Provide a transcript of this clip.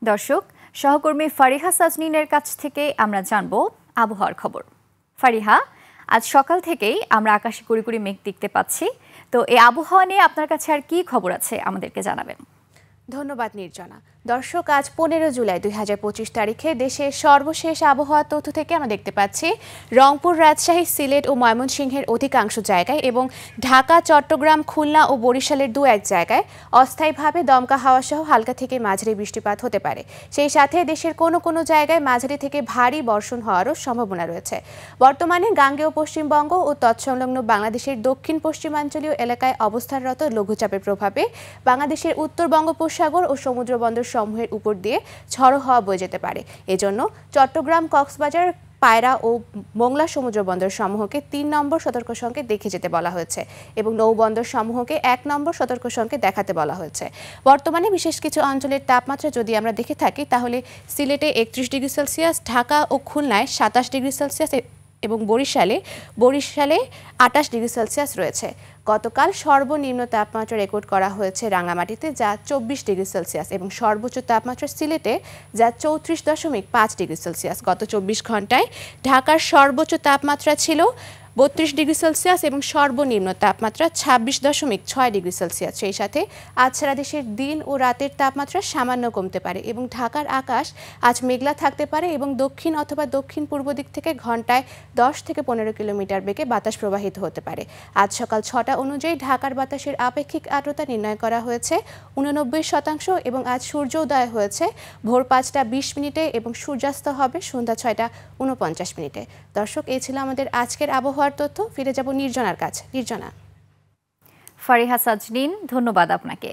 দর্শক, সহকর্মী ফারিহা সাজনিনের কাছ থেকে আমরা জানবো আবহাওয়ার খবর। ফারিহা, আজ সকাল থেকেই আমরা আকাশে কুড়ি কুড়ি মেঘ দেখতে পাচ্ছি, তো এই আবহাওয়া নিয়ে আপনার কাছে আর কি খবর আছে আমাদেরকে জানাবেন। ধন্যবাদ নির্জনা। দর্শক, আজ 15 জুলাই 2025 তারিখে দেশের সর্বশেষ আবহাওয়া তথ্য থেকে আমরা দেখতে পাচ্ছি রংপুর, রাজশাহী, সিলেট ও ময়মনসিংহের অধিকাংশ জায়গায় এবং ঢাকা, চট্টগ্রাম, খুলনা ও বরিশালের দু এক জায়গায় অস্থায়ীভাবে দমকা হাওয়া সহ হালকা থেকে মাঝারি বৃষ্টিপাত হতে পারে। সেই সাথে দেশের কোনো কোনো জায়গায় মাঝারি থেকে ভারী বর্ষণ হওয়ারও সম্ভাবনা রয়েছে। বর্তমানে গাঙ্গেয় পশ্চিমবঙ্গ ও তৎসংলগ্ন বাংলাদেশের দক্ষিণ পশ্চিমাঞ্চলীয় এলাকায় অবস্থানরত লঘুচাপের প্রভাবে বাংলাদেশের উত্তর বঙ্গোপসাগর ও সমুদ্র বন্দর সমূহের উপর দিয়ে ঝড়ো হাওয়া বয়ে যেতে পারে। এজন্য চট্টগ্রাম, কক্সবাজার, পায়রা ও মোংলা সমুদ্র বন্দর সমূহকে 3 নম্বর সতর্ক সংকেত দেখে যেতে বলা হয়েছে এবং নৌবন্দর সমূহকে 1 নম্বর সতর্ক সংকেত দেখাতে বলা হয়েছে। বর্তমানে বিশেষ কিছু অঞ্চলের তাপমাত্রা যদি আমরা দেখে থাকি তাহলে সিলেটে 31 ডিগ্রি সেলসিয়াস, ঢাকা ও খুলনায় 27 ডিগ্রি সেলসিয়াস এবং বরিশালে 28 ডিগ্রি সেলসিয়াস রয়েছে। গতকাল সর্বনিম্ন তাপমাত্রা রেকর্ড করা হয়েছে রাঙামাটিতে, যা 24 ডিগ্রি সেলসিয়াস এবং সর্বোচ্চ তাপমাত্রা সিলেটে, যা 34.5 ডিগ্রি সেলসিয়াস। গত 24 ঘন্টায় ঢাকার সর্বোচ্চ তাপমাত্রা ছিল 32 ডিগ্রি সেলসিয়াস এবং সর্বনিম্ন তাপমাত্রা 26.6 ডিগ্রি সেলসিয়াস। সেই সাথে আজ সারা দেশের দিন ও রাতের তাপমাত্রা সামান্য কমতে পারে এবং ঢাকার আকাশ আজ মেঘলা থাকতে পারে এবং দক্ষিণ অথবা দক্ষিণ পূর্ব দিক থেকে ঘন্টায় 10 থেকে 15 কিলোমিটার বেগে বাতাস প্রবাহিত হতে পারে। আজ সকাল 6টা অনুযায়ী ঢাকার বাতাসের আপেক্ষিক আর্দ্রতা নির্ণয় করা হয়েছে 89% এবং আজ সূর্যোদয় হয়েছে ভোর 5টা 20 মিনিটে এবং সূর্যাস্ত হবে সন্ধ্যা 6টা 49 মিনিটে। দর্শক, এই ছিল আমাদের আজকের আবহাওয়ার তথ্য। ফিরে যাব নির্জনার কাছে। নির্জনা। ফারিহা সাজনিন, ধন্যবাদ আপনাকে।